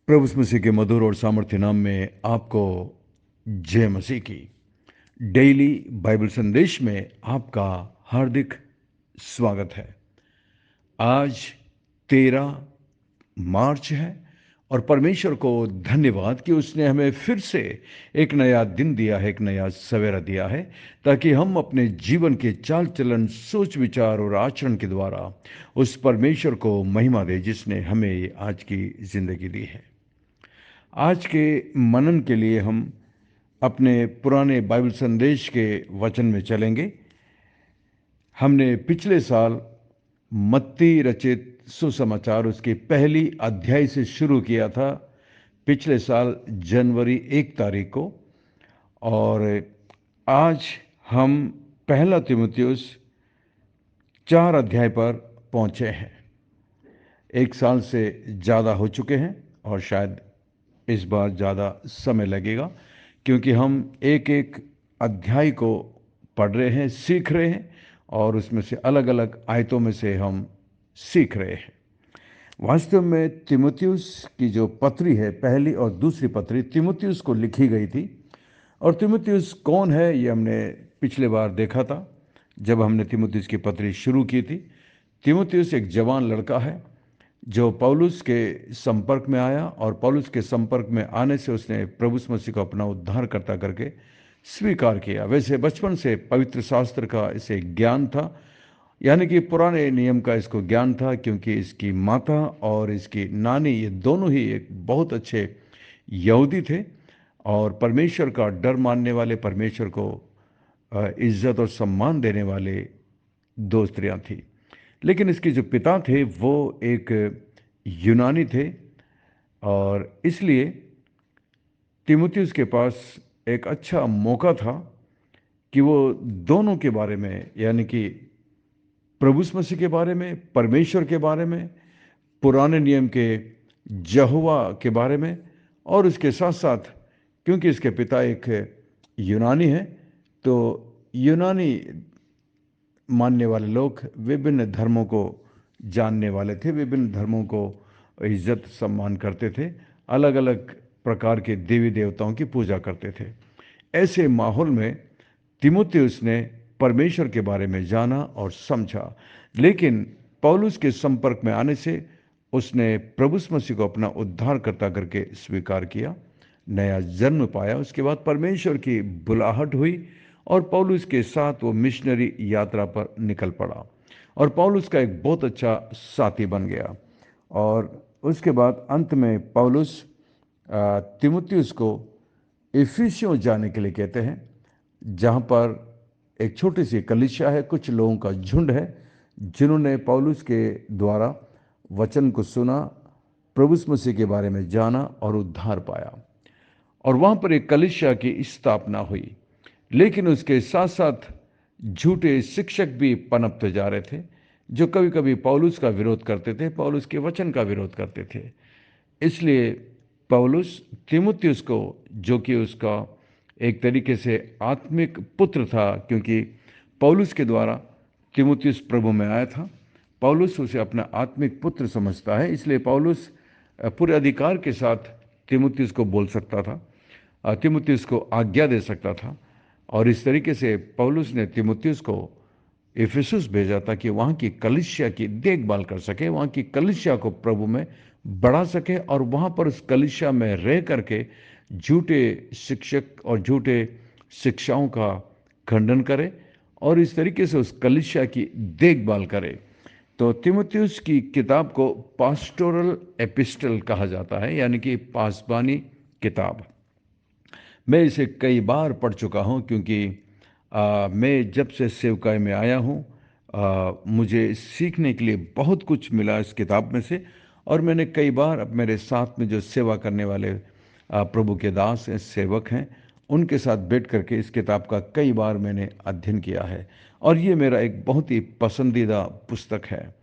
प्रभु यीशु मसीह के मधुर और सामर्थ्य नाम में आपको जय मसीह की। डेली बाइबल संदेश में आपका हार्दिक स्वागत है। आज 13 मार्च है और परमेश्वर को धन्यवाद कि उसने हमें फिर से एक नया दिन दिया है, एक नया सवेरा दिया है, ताकि हम अपने जीवन के चाल चलन, सोच विचार और आचरण के द्वारा उस परमेश्वर को महिमा दे जिसने हमें आज की जिंदगी दी है। आज के मनन के लिए हम अपने पुराने बाइबल संदेश के वचन में चलेंगे। हमने पिछले साल मत्ती रचित सुसमाचार उसकी पहली अध्याय से शुरू किया था, पिछले साल जनवरी 1 तारीख को। और आज हम पहला तीमुथियुस 4 अध्याय पर पहुंचे हैं। एक साल से ज़्यादा हो चुके हैं और शायद इस बार ज़्यादा समय लगेगा, क्योंकि हम एक एक अध्याय को पढ़ रहे हैं, सीख रहे हैं, और उसमें से अलग अलग आयतों में से हम सीख रहे हैं। वास्तव में तीमुथियुस की जो पत्री है, पहली और दूसरी पत्री तीमुथियुस को लिखी गई थी। और तीमुथियुस कौन है ये हमने पिछले बार देखा था जब हमने तीमुथियुस की पत्री शुरू की थी। तीमुथियुस एक जवान लड़का है जो पौलुस के संपर्क में आया, और पौलुस के संपर्क में आने से उसने प्रभु यीशु मसीह को अपना उद्धारकर्ता करके स्वीकार किया। वैसे बचपन से पवित्र शास्त्र का इसे ज्ञान था, यानी कि पुराने नियम का इसको ज्ञान था, क्योंकि इसकी माता और इसकी नानी ये दोनों ही एक बहुत अच्छे यहूदी थे और परमेश्वर का डर मानने वाले, परमेश्वर को इज्जत और सम्मान देने वाले दो स्त्रियां थी। लेकिन इसके जो पिता थे वो एक यूनानी थे, और इसलिए तीमुथियुस के पास एक अच्छा मौका था कि वो दोनों के बारे में, यानी कि प्रभु यीशु मसीह के बारे में, परमेश्वर के बारे में, पुराने नियम के यहोवा के बारे में, और उसके साथ साथ क्योंकि इसके पिता एक यूनानी हैं, तो यूनानी मानने वाले लोग विभिन्न धर्मों को जानने वाले थे, विभिन्न धर्मों को इज्जत सम्मान करते थे, अलग अलग प्रकार के देवी देवताओं की पूजा करते थे। ऐसे माहौल में तीमुथियुस ने परमेश्वर के बारे में जाना और समझा, लेकिन पौलुस के संपर्क में आने से उसने प्रभु यीशु मसीह को अपना उद्धारकर्ता करके स्वीकार किया, नया जन्म पाया। उसके बाद परमेश्वर की बुलाहट हुई और पौलुस के साथ वो मिशनरी यात्रा पर निकल पड़ा, और पौलुस का एक बहुत अच्छा साथी बन गया। और उसके बाद अंत में पौलुस तीमुथियुस को इफिसियों जाने के लिए कहते हैं, जहाँ पर एक छोटी सी कलीसिया है, कुछ लोगों का झुंड है जिन्होंने पौलुस के द्वारा वचन को सुना, प्रभु यीशु मसीह के बारे में जाना और उद्धार पाया, और वहाँ पर एक कलीसिया की स्थापना हुई। लेकिन उसके साथ साथ झूठे शिक्षक भी पनपते जा रहे थे, जो कभी कभी पौलुस का विरोध करते थे, पौलुस के वचन का विरोध करते थे। इसलिए पौलुस तीमुथियुस को, जो कि उसका एक तरीके से आत्मिक पुत्र था, क्योंकि पौलुस के द्वारा तीमुथियुस प्रभु में आया था, पौलुस उसे अपना आत्मिक पुत्र समझता है। इसलिए पौलुस पूरे अधिकार के साथ तीमुथियुस को बोल सकता था, तीमुथियुस को आज्ञा दे सकता था, और इस तरीके से पौलुस ने तीमुथियुस को इफिसुस भेजा ताकि वहाँ की कलीसिया की देखभाल कर सके, वहाँ की कलीसिया को प्रभु में बढ़ा सके, और वहाँ पर उस कलीसिया में रह करके झूठे शिक्षक और झूठे शिक्षाओं का खंडन करे, और इस तरीके से उस कलीसिया की देखभाल करे। तो तीमुथियुस की किताब को पास्टोरल एपिस्टल कहा जाता है, यानी कि पासबानी किताब। मैं इसे कई बार पढ़ चुका हूँ, क्योंकि मैं जब से सेवकाई में आया हूँ, मुझे सीखने के लिए बहुत कुछ मिला इस किताब में से, और मैंने कई बार अब मेरे साथ में जो सेवा करने वाले प्रभु के दास हैं, सेवक हैं, उनके साथ बैठ करके इस किताब का कई बार मैंने अध्ययन किया है, और ये मेरा एक बहुत ही पसंदीदा पुस्तक है।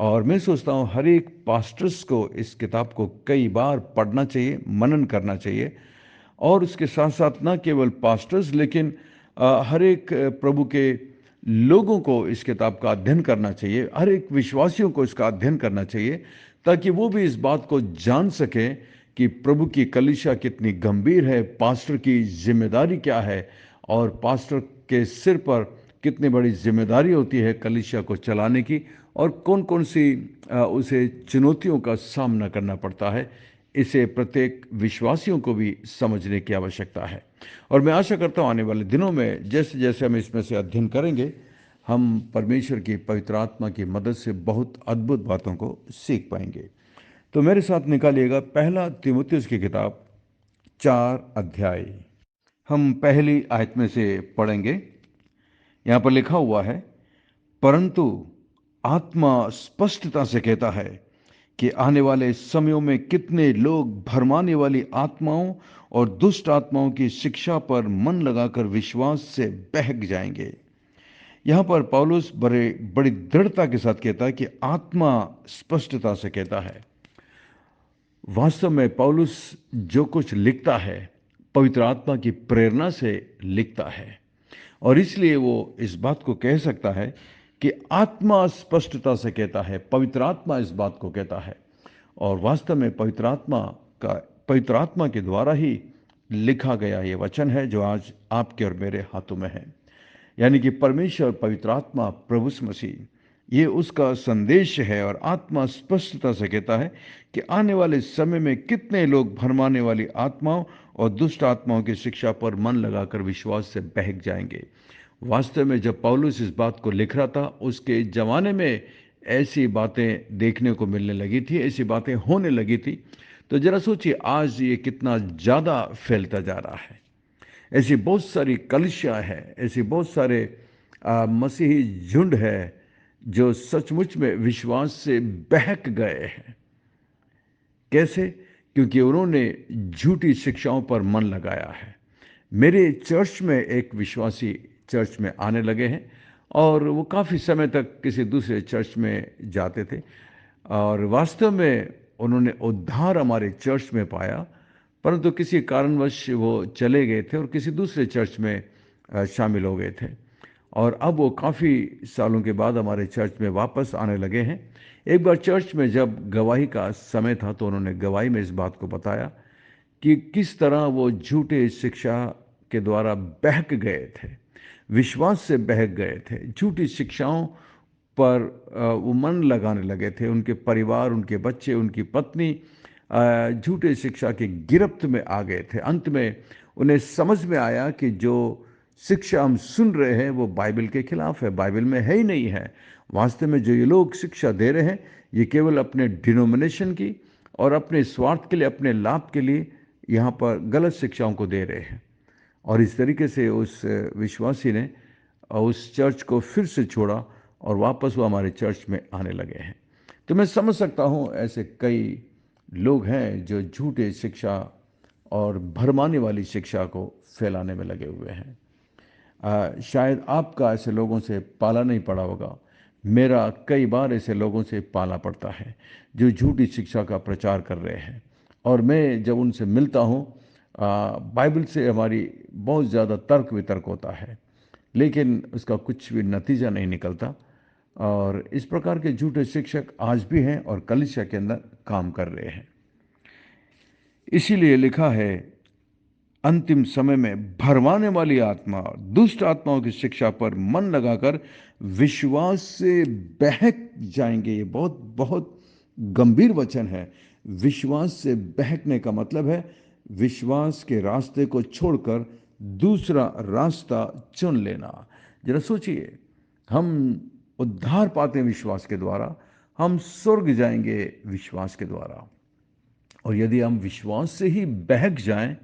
और मैं सोचता हूँ हर एक पास्टर्स को इस किताब को कई बार पढ़ना चाहिए, मनन करना चाहिए, और उसके साथ साथ न केवल पास्टर्स, लेकिन हर एक प्रभु के लोगों को इस किताब का अध्ययन करना चाहिए, हर एक विश्वासियों को इसका अध्ययन करना चाहिए, ताकि वो भी इस बात को जान सकें कि प्रभु की कलीसिया कितनी गंभीर है, पास्टर की जिम्मेदारी क्या है और पास्टर के सिर पर कितनी बड़ी जिम्मेदारी होती है कलीसिया को चलाने की, और कौन कौन सी उसे चुनौतियों का सामना करना पड़ता है। इसे प्रत्येक विश्वासियों को भी समझने की आवश्यकता है। और मैं आशा करता हूँ आने वाले दिनों में जैसे जैसे हम इसमें से अध्ययन करेंगे, हम परमेश्वर की पवित्र आत्मा की मदद से बहुत अद्भुत बातों को सीख पाएंगे। तो मेरे साथ निकालिएगा पहला तीमुथियुस की किताब 4 अध्याय। हम पहली आयत में से पढ़ेंगे। यहाँ पर लिखा हुआ है, परंतु आत्मा स्पष्टता से कहता है कि आने वाले समयों में कितने लोग भरमाने वाली आत्माओं और दुष्ट आत्माओं की शिक्षा पर मन लगाकर विश्वास से बहक जाएंगे। यहां पर पौलुस बड़ी दृढ़ता के साथ कहता है कि आत्मा स्पष्टता से कहता है। वास्तव में पौलुस जो कुछ लिखता है पवित्र आत्मा की प्रेरणा से लिखता है, और इसलिए वो इस बात को कह सकता है कि आत्मा स्पष्टता से कहता है, पवित्र आत्मा इस बात को कहता है। और वास्तव में पवित्र आत्मा के द्वारा ही लिखा गया ये वचन है जो आज आपके और मेरे हाथों में है। यानी कि परमेश्वर, पवित्र आत्मा, प्रभु मसीह, ये उसका संदेश है। और आत्मा स्पष्टता से कहता है कि आने वाले समय में कितने लोग भरमाने वाली आत्माओं और दुष्ट आत्माओं की शिक्षा पर मन लगाकर विश्वास से बहक जाएंगे। वास्तव में जब पौलुस इस बात को लिख रहा था, उसके जमाने में ऐसी बातें देखने को मिलने लगी थी, ऐसी बातें होने लगी थी। तो जरा सोचिए आज ये कितना ज़्यादा फैलता जा रहा है। ऐसी बहुत सारी कलिसियाँ हैं, ऐसी बहुत सारे मसीही झुंड है जो सचमुच में विश्वास से बहक गए हैं। कैसे? क्योंकि उन्होंने झूठी शिक्षाओं पर मन लगाया है। मेरे चर्च में एक विश्वासी चर्च में आने लगे हैं और वो काफ़ी समय तक किसी दूसरे चर्च में जाते थे, और वास्तव में उन्होंने उद्धार हमारे चर्च में पाया, परंतु किसी कारणवश वो चले गए थे और किसी दूसरे चर्च में शामिल हो गए थे। और अब वो काफ़ी सालों के बाद हमारे चर्च में वापस आने लगे हैं। एक बार चर्च में जब गवाही का समय था तो उन्होंने गवाही में इस बात को बताया कि किस तरह वो झूठे शिक्षा के द्वारा बहक गए थे, विश्वास से बहक गए थे। झूठी शिक्षाओं पर वो मन लगाने लगे थे। उनके परिवार, उनके बच्चे, उनकी पत्नी झूठे शिक्षा की गिरफ्त में आ गए थे। अंत में उन्हें समझ में आया कि जो शिक्षा हम सुन रहे हैं वो बाइबल के खिलाफ है, बाइबल में है ही नहीं है। वास्तव में जो ये लोग शिक्षा दे रहे हैं ये केवल अपने डिनोमिनेशन की और अपने स्वार्थ के लिए, अपने लाभ के लिए यहाँ पर गलत शिक्षाओं को दे रहे हैं। और इस तरीके से उस विश्वासी ने उस चर्च को फिर से छोड़ा और वापस वो हमारे चर्च में आने लगे हैं। तो मैं समझ सकता हूँ ऐसे कई लोग हैं जो झूठे शिक्षा और भरमाने वाली शिक्षा को फैलाने में लगे हुए हैं। शायद आपका ऐसे लोगों से पाला नहीं पड़ा होगा। मेरा कई बार ऐसे लोगों से पाला पड़ता है जो झूठी शिक्षा का प्रचार कर रहे हैं, और मैं जब उनसे मिलता हूँ बाइबल से हमारी बहुत ज़्यादा तर्क वितर्क होता है, लेकिन उसका कुछ भी नतीजा नहीं निकलता। और इस प्रकार के झूठे शिक्षक आज भी हैं और कलीसिया के अंदर काम कर रहे हैं। इसीलिए लिखा है, अंतिम समय में भरमाने वाली आत्मा, दुष्ट आत्माओं की शिक्षा पर मन लगाकर विश्वास से बहक जाएंगे। ये बहुत बहुत गंभीर वचन है। विश्वास से बहकने का मतलब है विश्वास के रास्ते को छोड़कर दूसरा रास्ता चुन लेना। जरा सोचिए, हम उद्धार पाते हैं विश्वास के द्वारा, हम स्वर्ग जाएंगे विश्वास के द्वारा, और यदि हम विश्वास से ही बहक जाएं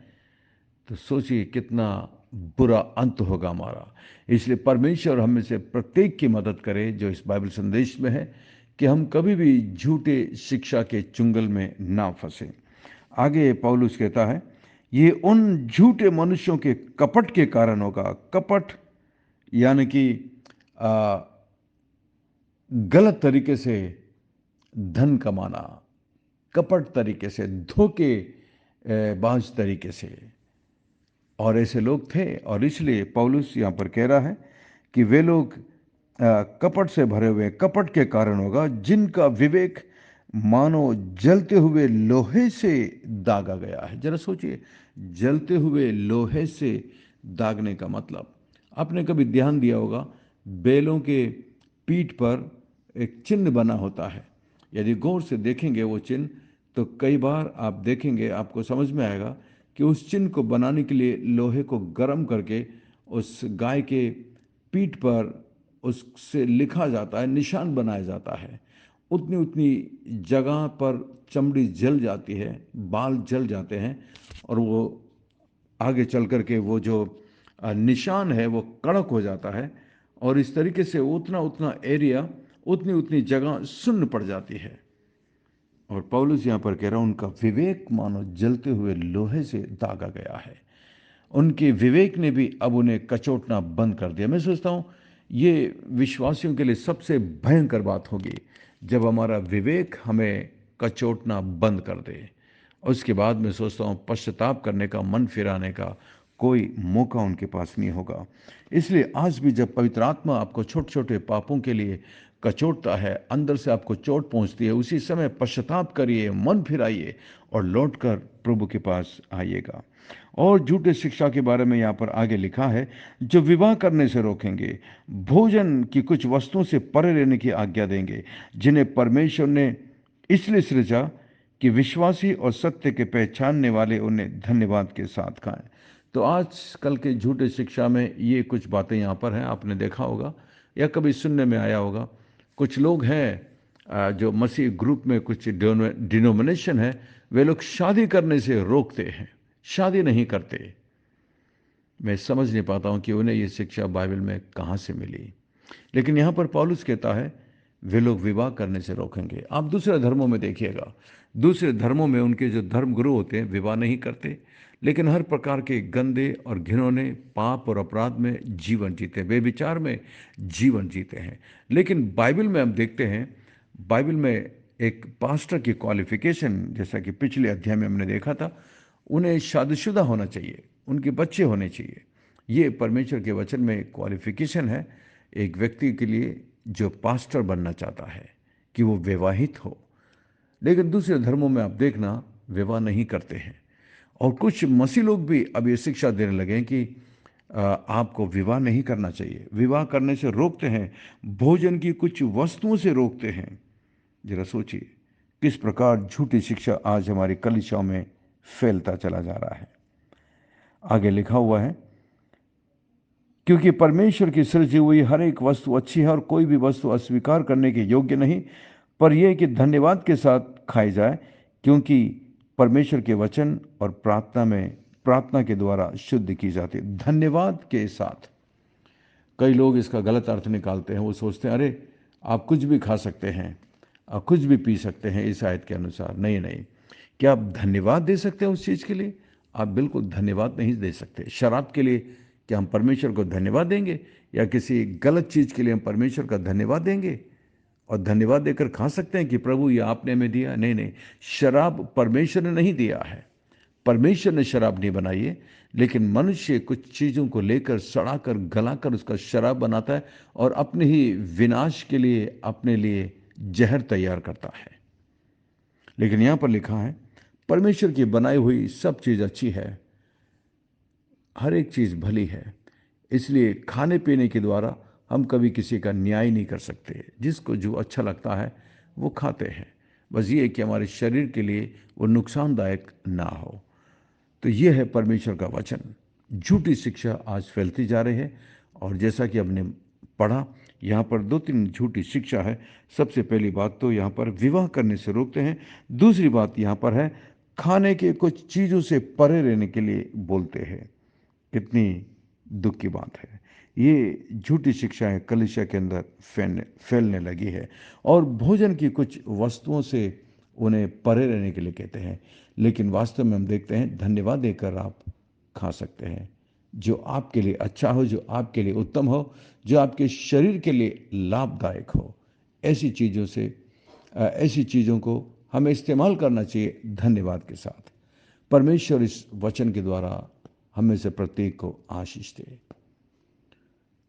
तो सोचिए कितना बुरा अंत होगा हमारा। इसलिए परमेश्वर हमें से प्रत्येक की मदद करे जो इस बाइबल संदेश में है, कि हम कभी भी झूठे शिक्षा के चुंगल में ना फंसे। आगे पौलुस कहता है, ये उन झूठे मनुष्यों के कपट के कारण होगा। कपट यानी कि गलत तरीके से धन कमाना, कपट तरीके से, धोखे बाज तरीके से। और ऐसे लोग थे, और इसलिए पौलुस यहाँ पर कह रहा है कि वे लोग कपट से भरे हुए, कपट के कारण होगा, जिनका विवेक मानो जलते हुए लोहे से दागा गया है। जरा सोचिए, जलते हुए लोहे से दागने का मतलब, आपने कभी ध्यान दिया होगा, बैलों के पीठ पर एक चिन्ह बना होता है। यदि गौर से देखेंगे वो चिन्ह, तो कई बार आप देखेंगे, आपको समझ में आएगा कि उस चिन्ह को बनाने के लिए लोहे को गर्म करके उस गाय के पीठ पर उससे लिखा जाता है, निशान बनाया जाता है। उतनी उतनी जगह पर चमड़ी जल जाती है, बाल जल जाते हैं, और वो आगे चल कर के वो जो निशान है वो कड़क हो जाता है, और इस तरीके से उतना उतना एरिया, उतनी उतनी जगह सुन्न पड़ जाती है। और पौलुस यहाँ पर कह रहा हूँ, उनका विवेक मानो जलते हुए लोहे से दागा गया है। उनके विवेक ने भी अब उन्हें कचोटना बंद कर दिया। मैं सोचता हूँ ये विश्वासियों के लिए सबसे भयंकर बात होगी, जब हमारा विवेक हमें कचोटना बंद कर दे। उसके बाद मैं सोचता हूँ पश्चाताप करने का, मन फिराने का कोई मौका उनके पास नहीं होगा। इसलिए आज भी जब पवित्र आत्मा आपको छोटे छोटे पापों के लिए कचोटता है, अंदर से आपको चोट पहुंचती है, उसी समय पश्चाताप करिए, मन फिराइए और लौटकर प्रभु के पास आइएगा। और झूठे शिक्षा के बारे में यहाँ पर आगे लिखा है, जो विवाह करने से रोकेंगे, भोजन की कुछ वस्तुओं से परे रहने की आज्ञा देंगे, जिन्हें परमेश्वर ने इसलिए सृजा कि विश्वासी और सत्य के पहचानने वाले उन्हें धन्यवाद के साथ खाएं। तो आजकल के झूठे शिक्षा में ये कुछ बातें यहाँ पर हैं, आपने देखा होगा या कभी सुनने में आया होगा। कुछ लोग हैं जो मसीह ग्रुप में कुछ डिनोमिनेशन है, वे लोग शादी करने से रोकते हैं, शादी नहीं करते। मैं समझ नहीं पाता हूं कि उन्हें ये शिक्षा बाइबल में कहां से मिली। लेकिन यहां पर पौलुस कहता है वे लोग विवाह करने से रोकेंगे। आप दूसरे धर्मों में देखिएगा, दूसरे धर्मों में उनके जो धर्म गुरु होते हैं विवाह नहीं करते, लेकिन हर प्रकार के गंदे और घिनौने पाप और अपराध में जीवन जीते, बेविचार में जीवन जीते हैं। लेकिन बाइबल में हम देखते हैं, बाइबल में एक पास्टर की क्वालिफिकेशन, जैसा कि पिछले अध्याय में हमने देखा था, उन्हें शादीशुदा होना चाहिए, उनके बच्चे होने चाहिए। ये परमेश्वर के वचन में क्वालिफिकेशन है एक व्यक्ति के लिए जो पास्टर बनना चाहता है, कि वो विवाहित हो। लेकिन दूसरे धर्मों में आप देखना विवाह नहीं करते हैं। और कुछ मसीह लोग भी अब ये शिक्षा देने लगे हैं कि आपको विवाह नहीं करना चाहिए, विवाह करने से रोकते हैं, भोजन की कुछ वस्तुओं से रोकते हैं। जरा सोचिए किस प्रकार झूठी शिक्षा आज हमारी कलीसियाओं में फैलता चला जा रहा है। आगे लिखा हुआ है, क्योंकि परमेश्वर की सृजी हुई हर एक वस्तु अच्छी है और कोई भी वस्तु अस्वीकार करने के योग्य नहीं, पर यह कि धन्यवाद के साथ खाई जाए, क्योंकि परमेश्वर के वचन और प्रार्थना के द्वारा शुद्ध की जाती है। धन्यवाद के साथ। कई लोग इसका गलत अर्थ निकालते हैं, वो सोचते हैं अरे आप कुछ भी खा सकते हैं, आप कुछ भी पी सकते हैं इस आयत के अनुसार। नहीं नहीं, क्या आप धन्यवाद दे सकते हैं उस चीज़ के लिए? आप बिल्कुल धन्यवाद नहीं दे सकते। शराब के लिए क्या हम परमेश्वर को धन्यवाद देंगे, या किसी गलत चीज़ के लिए हम परमेश्वर का धन्यवाद देंगे और धन्यवाद देकर खा सकते हैं कि प्रभु ये आपने हमें दिया? नहीं नहीं, शराब परमेश्वर ने नहीं दिया है, परमेश्वर ने शराब नहीं बनाई है, लेकिन मनुष्य कुछ चीज़ों को लेकर सड़ाकर गलाकर उसका शराब बनाता है और अपने ही विनाश के लिए अपने लिए जहर तैयार करता है। लेकिन यहां पर लिखा है परमेश्वर की बनाई हुई सब चीज़ अच्छी है, हर एक चीज़ भली है। इसलिए खाने पीने के द्वारा हम कभी किसी का न्याय नहीं कर सकते। जिसको जो अच्छा लगता है वो खाते हैं, बस ये है कि हमारे शरीर के लिए वो नुकसानदायक ना हो। तो ये है परमेश्वर का वचन। झूठी शिक्षा आज फैलती जा रही है, और जैसा कि हमने पढ़ा यहाँ पर दो तीन झूठी शिक्षा है। सबसे पहली बात तो यहाँ पर विवाह करने से रोकते हैं। दूसरी बात यहाँ पर है खाने के कुछ चीज़ों से परे रहने के लिए बोलते हैं। कितनी दुख की बात है। ये झूठी शिक्षाएं कलीसिया के अंदर फैलने लगी है, और भोजन की कुछ वस्तुओं से उन्हें परे रहने के लिए कहते हैं। लेकिन वास्तव में हम देखते हैं धन्यवाद देकर आप खा सकते हैं, जो आपके लिए अच्छा हो, जो आपके लिए उत्तम हो, जो आपके शरीर के लिए लाभदायक हो। ऐसी चीज़ों से ऐसी चीज़ों को हमें इस्तेमाल करना चाहिए धन्यवाद के साथ। परमेश्वर इस वचन के द्वारा हमें से प्रत्येक को आशीष दे।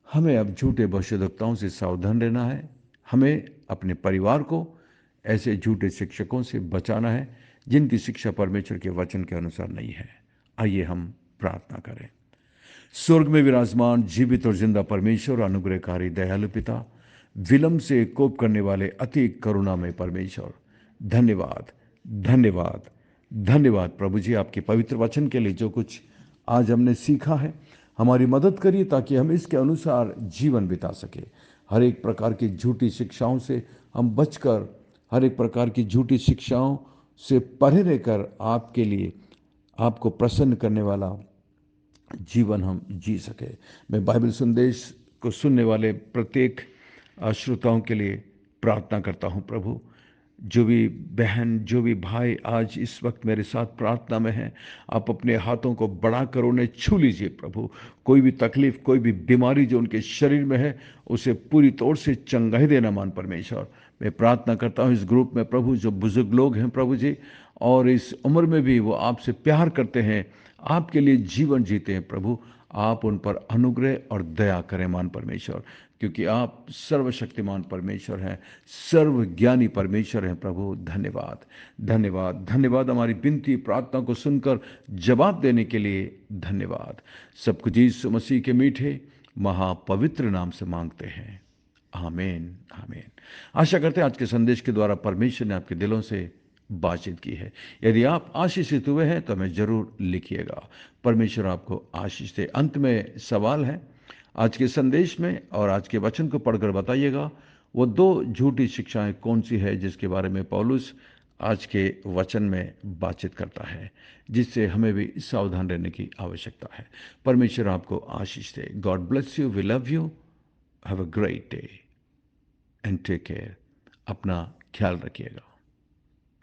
हमें अब झूठे भविष्यद्वक्ताओं से सावधान रहना है। हमें अपने परिवार को ऐसे झूठे शिक्षकों से बचाना है जिनकी शिक्षा परमेश्वर के वचन के अनुसार नहीं है। आइए हम प्रार्थना करें। स्वर्ग में विराजमान जीवित और जिंदा परमेश्वर, अनुग्रहकारी दयालु पिता, विलंब से कोप करने वाले अति करुणा में परमेश्वर, धन्यवाद, धन्यवाद, धन्यवाद प्रभु जी, आपके पवित्र वचन के लिए। जो कुछ आज हमने सीखा है, हमारी मदद करिए ताकि हम इसके अनुसार जीवन बिता सके। हर एक प्रकार की झूठी शिक्षाओं से हम बचकर, हर एक प्रकार की झूठी शिक्षाओं से परे रहकर आपके लिए, आपको प्रसन्न करने वाला जीवन हम जी सके। मैं बाइबल संदेश को सुनने वाले प्रत्येक श्रोताओं के लिए प्रार्थना करता हूं प्रभु। जो भी बहन, जो भी भाई आज इस वक्त मेरे साथ प्रार्थना में हैं, आप अपने हाथों को बढ़ाकर उन्हें छू लीजिए प्रभु। कोई भी तकलीफ, कोई भी बीमारी जो उनके शरीर में है, उसे पूरी तौर से चंगाई देना मान परमेश्वर। मैं प्रार्थना करता हूं इस ग्रुप में प्रभु, जो बुजुर्ग लोग हैं प्रभु जी, और इस उम्र में भी वो आपसे प्यार करते हैं, आपके लिए जीवन जीते हैं प्रभु। आप उन पर अनुग्रह और दया करें मान परमेश्वर, क्योंकि आप सर्वशक्तिमान परमेश्वर हैं, सर्वज्ञानी परमेश्वर हैं प्रभु। धन्यवाद, धन्यवाद, धन्यवाद। हमारी विनती प्रार्थना को सुनकर जवाब देने के लिए धन्यवाद। सब कुछ यीशु मसीह के मीठे महापवित्र नाम से मांगते हैं, आमीन, आमीन। आशा करते हैं आज के संदेश के द्वारा परमेश्वर ने आपके दिलों से बातचीत की है। यदि आप आशीषित हुए हैं तो हमें जरूर लिखिएगा। परमेश्वर आपको आशीष दे। अंत में सवाल है आज के संदेश में, और आज के वचन को पढ़कर बताइएगा वो दो झूठी शिक्षाएं कौन सी है जिसके बारे में पौलुस आज के वचन में बातचीत करता है, जिससे हमें भी सावधान रहने की आवश्यकता है। परमेश्वर आपको आशीष दे। God bless you, we love you, have a great day and take care. अपना ख्याल रखिएगा।